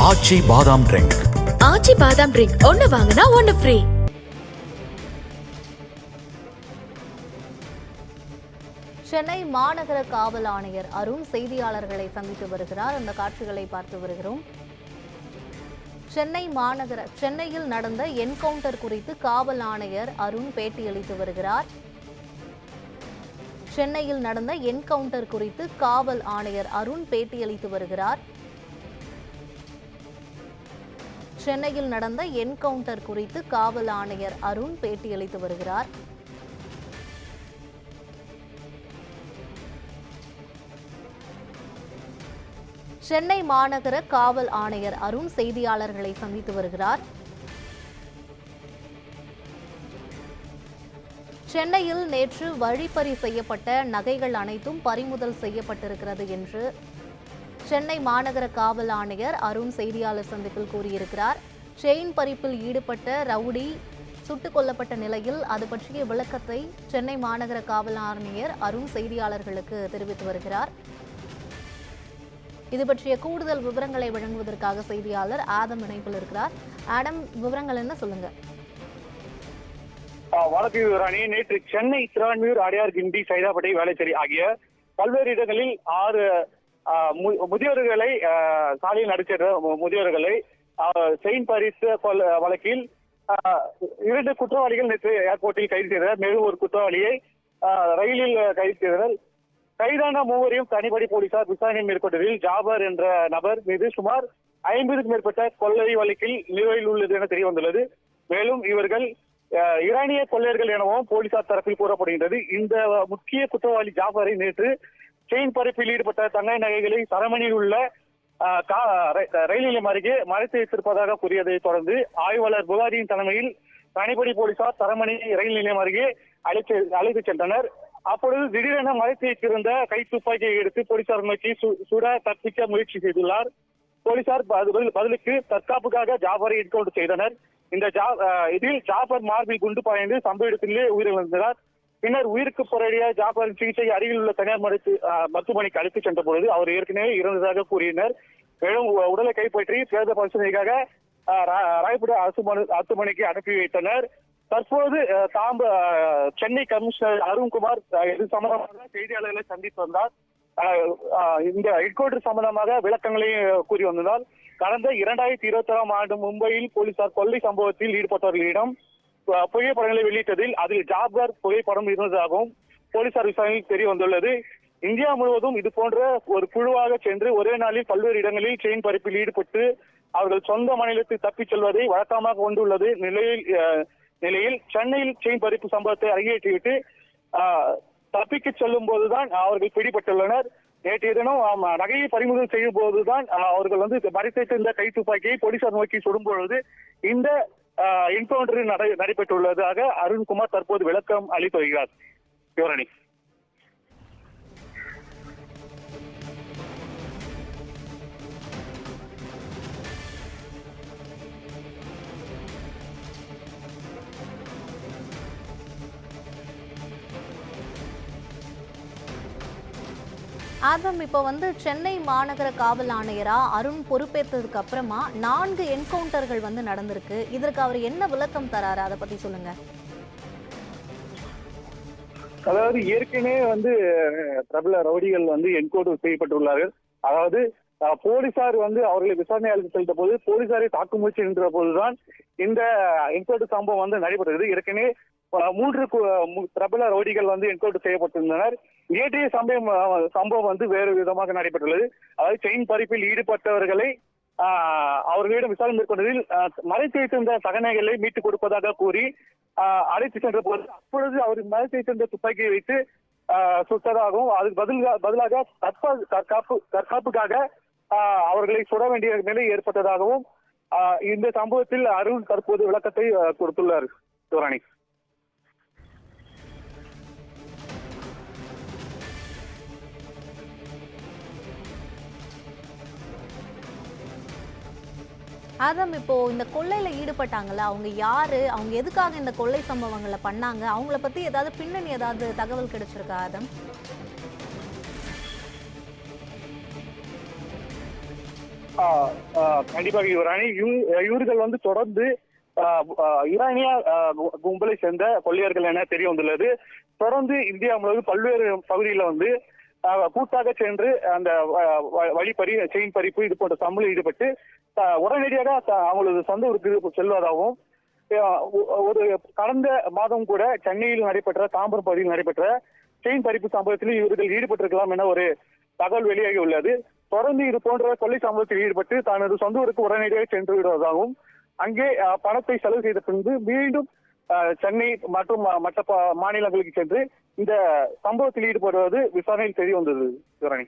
ஆச்சி பாதாம் ட்ரிங்க். ஆச்சி பாதாம் ட்ரிங்க் ஒன்னு வாங்கினா ஒன்னு ஃப்ரீ. சென்னை மாநகர காவல் ஆணையர் அருண் செய்தியாளர்களை சந்தித்து வருகிறார். அந்த காட்சிகளை பார்த்து வருகிறோம். சென்னையில் நடந்த என்கவுண்டர் குறித்து காவல் ஆணையர் அருண் பேட்டியளித்து வருகிறார். சென்னையில் நடந்த என்கவுண்டர் குறித்து காவல் ஆணையர் அருண் பேட்டியளித்து வருகிறார். சென்னையில் நடந்த என்கவுண்டர் குறித்து காவல் ஆணையர் அருண் பேட்டியளித்து வருகிறார். சென்னை மாநகர காவல் ஆணையர் அருண் செய்தியாளர்களை சந்தித்து வருகிறார். சென்னையில் நேற்று வழிப்பறி செய்யப்பட்ட நகைகள் அனைத்தும் பறிமுதல் செய்யப்பட்டிருக்கிறது என்று சென்னை மாநகர காவல் ஆணையர் அருண் செய்தியாளர் சந்திப்பில் கூறியிருக்கிறார். செயின் பறிப்பில் ஈடுபட்ட ரவுடி சுட்டுக் கொல்லப்பட்ட நிலையில் அது பற்றிய விளக்கத்தை சென்னை மாநகர காவல் ஆணையர் அருண் செய்தியாளர்களுக்கு தெரிவித்து வருகிறார். இது பற்றிய கூடுதல் விவரங்களை வழங்குவதற்காக செய்தியாளர் ஆதம் இணைப்பில் இருக்கிறார். ஆடம், விவரங்கள் என்ன சொல்லுங்க? வணக்கம் ராணி. நேற்று சென்னை திருவான்மியூர், அடையார், கிண்டி, சைதாப்பேட்டை, வேளச்சேரி ஆகிய பல்வேறு இடங்களில் 6 முதியோர்களை சாலையில் நடிச்ச முதியோர்களை செயின் பறித்த வழக்கில் 2 குற்றவாளிகள் நேற்று ஏர்போர்ட்டில் கைது செய்தனர். மேலும் ஒரு குற்றவாளியை ரயிலில் கைது செய்தனர். கைதான மூவரையும் தனிப்படை போலீசார் விசாரணை மேற்கொண்டதில் ஜாபர் என்ற நபர் மீது சுமார் 50க்கும் மேற்பட்ட கொள்ளை வழக்கில் நிலுவையில் உள்ளது என தெரிய வந்துள்ளது. மேலும் இவர்கள் ஈரானிய கொள்ளையர்கள் எனவும் போலீசார் தரப்பில் கூறப்படுகின்றது. இந்த முக்கிய குற்றவாளி ஜாபரை நேற்று செயின் பறிப்பில் ஈடுபட்ட தங்க நகைகளை தரமணியில் உள்ள ரயில் நிலையம் அருகே மறைத்து வைத்திருப்பதாக கூறியதை தொடர்ந்து ஆய்வாளர் புகாரியின் தலைமையில் தனிப்படை போலீசார் தரமணி ரயில் நிலையம் அருகே அழைத்து சென்றனர். அப்பொழுது திடீரென மறைத்து வைத்திருந்த கை துப்பாக்கியை எடுத்து போலீசார் நோக்கி சுட தப்பிக்க முயற்சி செய்துள்ளார். போலீசார் பதிலுக்கு தற்காப்புக்காக ஜாபரை என்கவுண்டர் செய்தனர். இதில் ஜாபர் மார்பில் குண்டு பாய்ந்து சம்பவ இடத்திலே உயிரிழந்தார். பின்னர் உயிருக்கு போராடிய ஜாபரின் சிகிச்சை அருகில் உள்ள தனியார் மருத்துவமனைக்கு அழைத்து சென்ற பொழுது அவர் ஏற்கனவே இறந்ததாக கூறினர். மேலும் உடலை கைப்பற்றி பிரேத பரிசோதனைக்காக ராயப்பேட்டை அரசு மருத்துவமனைக்கு அனுப்பி வைத்தனர். தற்போது சென்னை கமிஷனர் அருண்குமார் இது சம்பந்தமாக செய்தியாளர்களை சந்தித்து வந்தார். இந்த என்கவுண்டர் சம்பந்தமாக விளக்கங்களையும் கூறி வந்ததால் கடந்த 2021ஆம் ஆண்டு மும்பையில் போலீசார் கொள்ளை சம்பவத்தில் ஈடுபட்டவர்களிடம் புகைப்படங்களை வெளியிட்டதில் அதில் ஜாபர் புகைப்படம் இருந்ததாகவும் போலீசார் விசாரணையில் தெரிய வந்துள்ளது. இந்தியா முழுவதும் இது போன்ற ஒரு குழுவாக சென்று ஒரே நாளில் பல்வேறு இடங்களில் செயின் பறிப்பில் ஈடுபட்டு அவர்கள் சொந்த மாநிலத்தில் தப்பிச் செல்வதை வழக்கமாக கொண்டுள்ளது நிலையில் சென்னையில் செயின் பறிப்பு சம்பவத்தை அரங்கேற்றிவிட்டு தப்பிக்க செல்லும் போதுதான் அவர்கள் பிடிபட்டுள்ளனர். நேற்றைய தினம் நகையை பறிமுதல் செய்யும் போதுதான் அவர்கள் மறைத்திருந்த கை துப்பாக்கியை போலீசார் நோக்கி சுடும் பொழுது இந்த என்கவுண்டர் நடைபெற்றுள்ளதாக அருண்குமார் தற்போது விளக்கம் அளித்து வருகிறார். யுவரணி. ஆதம், இப்போ சென்னை மாநகர காவல் ஆணையரா அருண் பொறுப்பேற்றதுக்கு அப்புறமா 4 என்கவுண்டர்கள் நடந்திருக்கு. இதற்கு அவர் என்ன விளக்கம் தராரு, அதை பத்தி சொல்லுங்க. அதாவது ஏற்கனவே பிரபல ரவுடிகள் என்கவுண்டர் செய்யப்பட்டுள்ளார்கள். அதாவது போலீசார் அவர்களை விசாரணை அளித்து சென்ற போது போலீசாரை தாக்கு முயற்சி என்ற போதுதான் இந்த என்கவுண்டர் சம்பவம் நடைபெற்றது. ஏற்கனவே 3 பிரபல ரவுடிகள் என்கவுண்டர் செய்யப்பட்டிருந்தனர். நேற்றைய சம்பவம் வேறு விதமாக நடைபெற்றுள்ளது. அதாவது செயின் பறிப்பில் ஈடுபட்டவர்களை அவர்களிடம் விசாரணை மேற்கொண்டதில் மறைத்து வைத்திருந்த தகநகைகளை மீட்டுக் கொடுப்பதாக கூறி அழைத்து சென்ற போது அப்பொழுது அவர் மறைத்து வைத்திருந்த துப்பாக்கியை வைத்து சுட்டதாகவும் அதுக்கு பதிலாக தற்காப்புக்காக அவர்களை சுட வேண்டிய நிலை ஏற்பட்டதாகவும் இந்த சம்பவத்தில் அருண் தற்போது விளக்கத்தை கொடுத்துள்ளார். துராணி. ஆதம், இப்போ இந்த கொள்ளையில ஈடுபட்டாங்கல்ல, அவங்க யாரு, அவங்க எதுக்காக இந்த கொள்ளை சம்பவங்களை பண்ணாங்க, அவங்கள பத்தி ஏதாவது பின்னணி ஏதாவது தகவல் கிடைச்சிருக்கா ஆதம்? கண்டிப்பாக யுவராணி, இவர்கள் வந்து தொடர்ந்து ஈரானிய கும்பலை சேர்ந்த கொள்ளையர்கள் என தெரிய வந்துள்ளது. தொடர்ந்து இந்தியா முழுவதும் பல்வேறு பகுதிகளில் வந்து கூட்டாக சென்று அந்த வழிப்பறி, செயின் பறிப்பு இது போன்ற சம்பளம் ஈடுபட்டு உடனடியாக அவங்களது சொந்த ஊருக்கு செல்வதாகவும், ஒரு கடந்த மாதம் கூட சென்னையில் நடைபெற்ற, தாம்பரம் பகுதியில் நடைபெற்ற செயின் பறிப்பு சம்பவத்தில் இவர்கள் ஈடுபட்டிருக்கலாம் என ஒரு தகவல் வெளியாகி உள்ளது. தொடர்ந்து இது போன்ற கொள்ளை சம்பவத்தில் ஈடுபட்டு தனது சொந்த ஊருக்கு உடனடியாக சென்று விடுவதாகவும், அங்கே பணத்தை செலவு செய்த பின்பு மீண்டும் சென்னை மற்றும் மற்ற மாநிலங்களுக்கு சென்று இந்த சம்பவத்தில் ஈடுபடுவது விசாரணையில் தெரிய வந்தது. யுவராணி,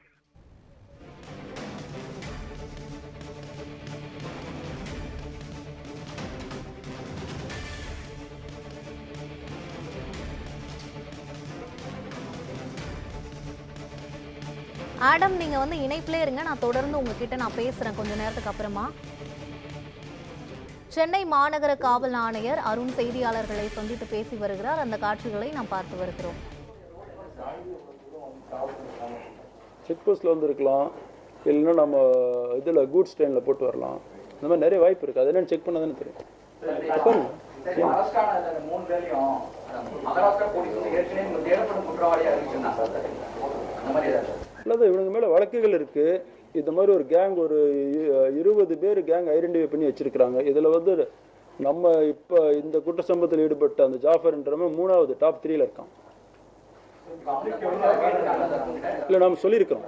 ஆடம், நீங்க வந்து இணைப்பிலே இருங்க, நான் தொடர்ந்து உங்ககிட்ட நான் பேசுறேன் கொஞ்ச நேரத்துக்கு அப்புறமா. சென்னை மாநகர காவல் ஆணையர் அருண் செய்தியாளர்களை சந்தித்து பேசி வருகிறார். அந்த காட்சிகளை நாம் பார்த்து வருகிறோம். செக் போஸ்ட்ல வந்துருக்கலாம், இல்லைன்னா நம்ம இதில் கூட்ஸ் ட்ரெயினில் போட்டு வரலாம். இந்த மாதிரி நிறைய வாய்ப்பு இருக்குது. அது என்னன்னு செக் பண்ண தானே தெரியும். அல்லது இவங்க மேலே வழக்குகள் இருக்குது. இந்த மாதிரி ஒரு கேங், ஒரு 20 பேர் கேங் ஐடென்டிஃபை பண்ணி வச்சிருக்கிறாங்க. இதில் வந்து நம்ம இப்போ இந்த குற்ற சம்பவத்தில் ஈடுபட்ட அந்த ஜாஃபர்ன்றவன் 3வது டாப் 3ல இருக்கான். இல்லை, நம்ம சொல்லியிருக்கிறோம்.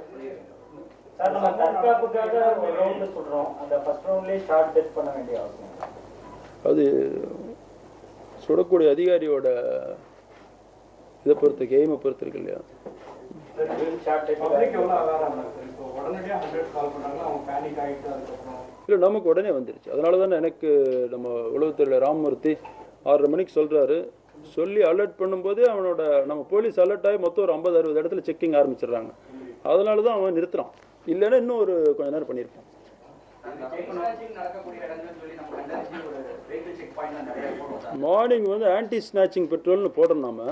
அது சுடக்கூடிய அதிகாரியோட இதை பொறுத்து, எய்மை பொறுத்து இருக்கு இல்லையா. இல்லை, நமக்கு உடனே வந்துருச்சு. அதனால தானே எனக்கு நம்ம உளவுத்துறையில் ராமமூர்த்தி 6:30 மணிக்கு சொல்கிறாரு. சொல்லி அலர்ட் பண்ணும்போதே அவனோட நம்ம போலீஸ் அலர்ட் ஆகி மொத்தம் ஒரு 50-60 இடத்துல செக்கிங் ஆரம்பிச்சிடுறாங்க. அதனால தான் அவன் நிறுத்துறான். இல்லைன்னா இன்னும் ஒரு கொஞ்ச நேரம் பண்ணியிருப்பான். மார்னிங் வந்து ஆன்டி ஸ்நாச்சிங் பெட்ரோல்னு போடுறோம். நாம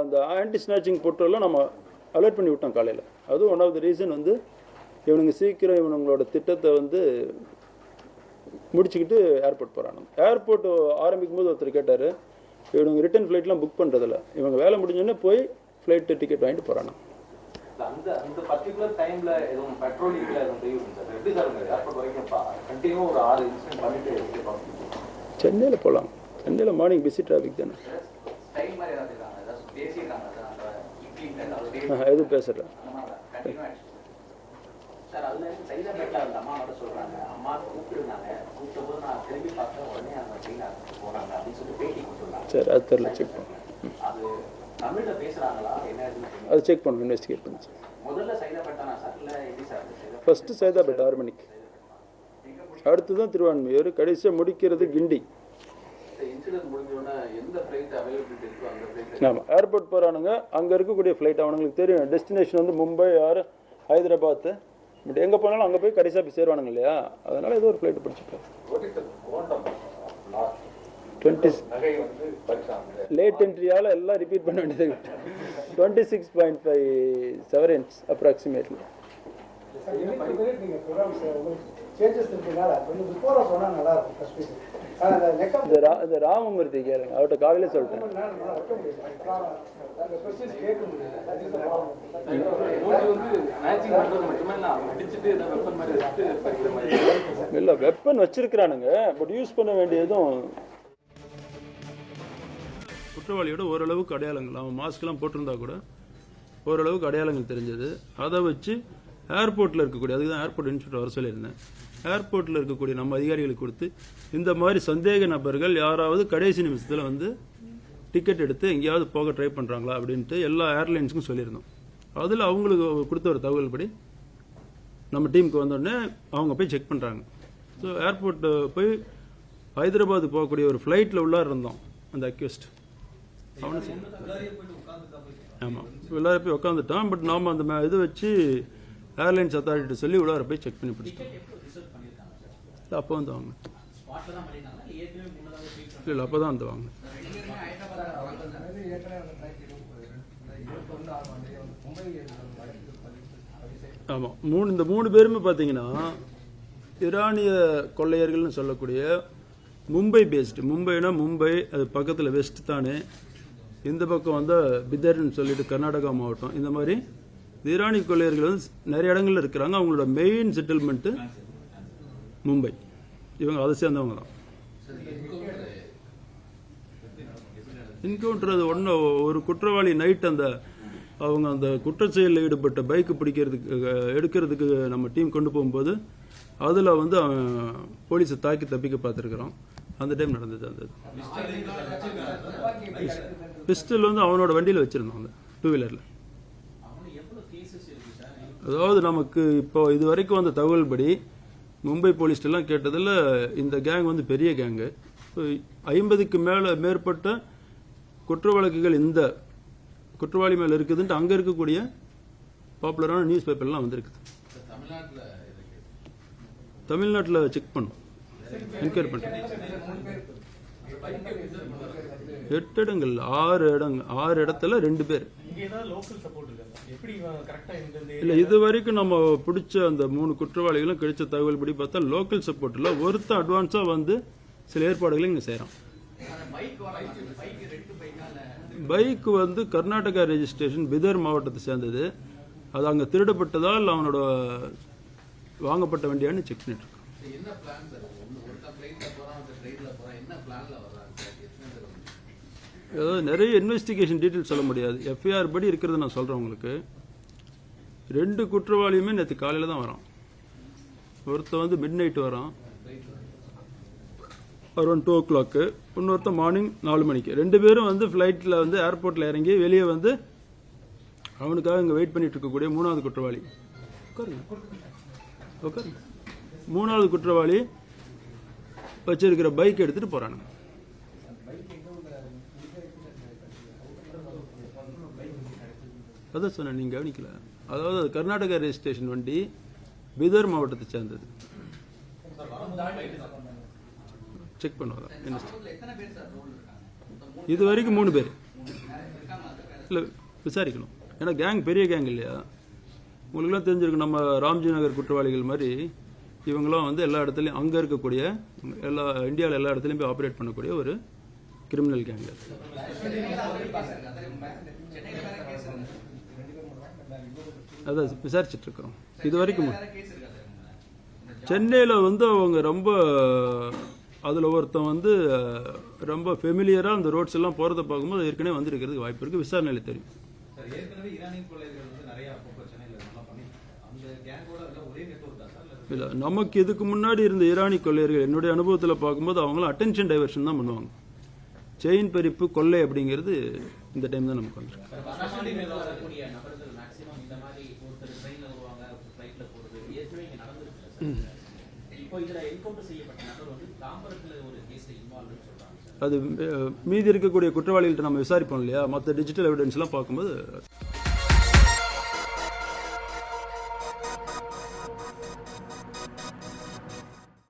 அந்த ஆன்டி ஸ்நாச்சிங் பெட்ரோலில் நம்ம அலர்ட் பண்ணி விட்டோம் காலையில். அதுவும் ஒன் ஆஃப் த ரீசன் வந்து இவனுங்க சீக்கிரம் இவனுங்களோட திட்டத்தை வந்து முடிச்சுக்கிட்டு ஏர்போர்ட் போகிறாங்க. ஏர்போர்ட் ஆரம்பிக்கும் போது ஒருத்தர் கேட்டார், இவனுங்க ரிட்டர்ன் ஃப்ளைட்லாம் புக் பண்ணுறதில்ல, இவங்க வேலை முடிஞ்சோடனே போய் ஃப்ளைட்டு டிக்கெட் வாங்கிட்டு போகிறாங்க. சென்னையில் போகலாம். சென்னையில் மார்னிங் பிஸி டிராஃபிக் தானே. எதுவும் பேசுகிறேன். சரி, அது தெரியல, செக் பண்ணு. அது செக் பண்ணணும், இன்வெஸ்டிகேட் பண்ணு. ஃபர்ஸ்ட்டு சைதாப்பேட்டை 6 மணிக்கு, அடுத்து தான் திருவான்மையூர், கடைசியாக முடிக்கிறது கிண்டி. ஆமாம், ஏர்போர்ட் போகிறானுங்க. அங்கே இருக்கக்கூடிய ஃப்ளைட் அவனுங்களுக்கு தெரியும். டெஸ்டினேஷன் வந்து மும்பை ஆர் ஹைதராபாத். பட் எங்கே போனாலும் அங்கே போய் கடைசியாக போய் சேருவானுங்க இல்லையா. அதனால் ஏதோ ஒரு ஃப்ளைட்டு பிடிச்சிப்பேன். லேட் என்ட்ரியால் எல்லாம் ரிப்பீட் பண்ண வேண்டியது. 26.5 செவரன்ஸ் அப்ராக்சிமேட்லி. இந்த ராமமூர்த்தி கேளுங்க, அவர்கிட்ட காலையிலே சொல்லிட்டேன். இல்லை, வெப்பன் வச்சிருக்கிறானுங்க, பட் யூஸ் பண்ண வேண்டியதும். குற்றவாளியோட ஓரளவுக்கு அடையாளங்கள், அவன் மாஸ்க்லாம் போட்டிருந்தா கூட ஓரளவுக்கு அடையாளங்கள் தெரிஞ்சது. அதை வச்சு ஏர்போர்ட்டில் இருக்கக்கூடிய, அதுக்கு தான் ஏர்போர்ட் இன்ஸ்பெக்டர் வர சொல்லியிருந்தேன், ஏர்போர்ட்டில் இருக்கக்கூடிய நம்ம அதிகாரிகளுக்கு கொடுத்து இந்த மாதிரி சந்தேக நபர்கள் யாராவது கடைசி நிமிஷத்தில் வந்து டிக்கெட் எடுத்து எங்கேயாவது போக ட்ரை பண்ணுறாங்களா அப்படின்ட்டு எல்லா ஏர்லைன்ஸுக்கும் சொல்லியிருந்தோம். அதில் அவங்களுக்கு கொடுத்த ஒரு தகவல் படி நம்ம டீமுக்கு வந்தோடனே அவங்க போய் செக் பண்ணுறாங்க. ஸோ ஏர்போர்ட்டு போய் ஹைதராபாத்துக்கு போகக்கூடிய ஒரு ஃப்ளைட்டில் உள்ளார இருந்தோம் அந்த அக்யூஸ்ட். அவனு ஆமாம், உள்ளார போய் உட்காந்துட்டான். பட் நாம் அந்த இது வச்சு ஏர்லைன்ஸ் அத்தாரிட்டி சொல்லி உள்ளார போய் செக் பண்ணி பிடிச்சிட்டோம். அப்போ வந்து வாங்க, இல்லை அப்போ தான் வந்து வாங்க. ஆமாம், இந்த 3 பேருமே பார்த்தீங்கன்னா ஈரானிய கொள்ளையர்கள்னு சொல்லக்கூடிய மும்பை பேஸ்டு, மும்பைனா மும்பை, அது பக்கத்தில் வெஸ்ட் தானே, இந்த பக்கம் வந்து பிதர்னு சொல்லிட்டு கர்நாடகா மாவட்டம், இந்த மாதிரி ஈரானிய கொள்ளையர்கள் வந்து நிறைய இடங்கள்ல இருக்கிறாங்க. அவங்களோட மெயின் செட்டில்மெண்ட்டு மும்பை. இவங்க அதை சேர்ந்தவங்க தான். என்கவுண்டர் அது ஒரு குற்றவாளி நைட் அவங்க அந்த குற்றச்செயலில் ஈடுபட்ட பைக்கு எடுக்கிறதுக்கு நம்ம டீம் கொண்டு போகும்போது அதில் வந்து அவன் போலீஸை தாக்கி தப்பிக்க பார்த்துருக்குறான். அந்த டைம் நடந்தது. அந்த பிஸ்டல் வந்து அவனோட வண்டியில் வச்சுருந்தான், அந்த 2 வீலரில். அதாவது நமக்கு இப்போ இது வரைக்கும் வந்த தகவல் படி மும்பை போலீஸ்லாம் கேட்டதில் இந்த கேங் வந்து பெரிய கேங்கு. 50க்கு மேற்பட்ட குற்ற வழக்குகள் இந்த குற்றவாளி மேலே இருக்குதுன்ட்டு அங்கே இருக்கக்கூடிய பாப்புலரான நியூஸ் பேப்பர்லாம் வந்துருக்குது. தமிழ்நாட்டில் செக் பண்ணும், என்கொயரி பண்ணுறோம். 8 இடங்கள், 6 இடத்துல 2 பேர். இல்லை, இது வரைக்கும் நம்ம பிடிச்ச அந்த 3 குற்றவாளிகளும் கிடைச்ச தகவல் படி பார்த்தா லோக்கல் சப்போர்ட் இல்லை. ஒருத்தர் அட்வான்ஸாக வந்து சில ஏற்பாடுகளை இங்கே செய்கிறான். பைக் வந்து கர்நாடகா ரெஜிஸ்ட்ரேஷன், பிதர் மாவட்டத்தை சேர்ந்தது. அது அங்கே திருடப்பட்டதால் அவனோட வாங்கப்பட்ட வண்டியான்னு செக் பண்ணிட்டு இருக்கோம். அதாவது நிறைய இன்வெஸ்டிகேஷன் டீட்டெயில் சொல்ல முடியாது. எஃப்ஐஆர் படி இருக்கிறது நான் சொல்கிறேன் உங்களுக்கு. 2 குற்றவாளியுமே நேற்று காலையில் தான் வரான். ஒருத்தர் வந்து மிட் நைட் வரான், அரௌண்ட் 2 o'clock. இன்னொருத்தர் மார்னிங் 4 மணிக்கு. 2 பேரும் வந்து ஃப்ளைட்டில் வந்து ஏர்போர்ட்டில் இறங்கி வெளியே வந்து அவனுக்காக இங்கே வெயிட் பண்ணிட்டு இருக்கக்கூடிய 3வது குற்றவாளி. ஓகே, 3வது குற்றவாளி வச்சிருக்கிற பைக் எடுத்துட்டு போறாங்க. அதான் சொன்னேன், நீங்க கவனிக்கல. அதாவது அது கர்நாடகா ரெஜிஸ்ட்ரேஷன் வண்டி, பிதர் மாவட்டத்தை சேர்ந்தது. செக் பண்ணுவாங்க. இது வரைக்கும் 3 பேர் இல்லை, விசாரிக்கணும். ஏன்னா கேங் பெரிய கேங் இல்லையா, உங்களுக்குலாம் தெரிஞ்சிருக்கு. நம்ம ராம்ஜி நகர் குற்றவாளிகள் மாதிரி இவங்களாம் வந்து எல்லா இடத்துலையும் அங்கே இருக்கக்கூடிய இந்தியாவில் எல்லா இடத்துலையும் போய் ஆப்ரேட் பண்ணக்கூடிய ஒரு கிரிமினல் கேங். அதான் விசாரிச்சுட்டு இருக்கிறோம். இது வரைக்கும் சென்னையில் வந்து அவங்க ரொம்ப அதில் ஒருத்தன் வந்து ரொம்ப ஃபெமிலியராக அந்த ரோட்ஸ் எல்லாம் போகிறத பார்க்கும்போது ஏற்கனவே வந்துருக்கிறதுக்கு வாய்ப்பு இருக்குது. விசாரணையில் தெரியும். இல்லை, நமக்கு இதுக்கு முன்னாடி இருந்த ஈரானி கொள்ளையர்கள் என்னுடைய அனுபவத்தில் பார்க்கும்போது அவங்களும் அட்டென்ஷன் டைவர்ஷன் தான் பண்ணுவாங்க. செயின் பறிப்பு, கொள்ளை அப்படிங்கிறது இந்த டைம் தான் நமக்கு வந்துருக்கு. அது மீதி இருக்கக்கூடிய குற்றவாளிகள்கிட்ட நம்ம விசாரிப்போம் இல்லையா, மற்ற டிஜிட்டல் எவிடன்ஸ்லாம் பார்க்கும்போது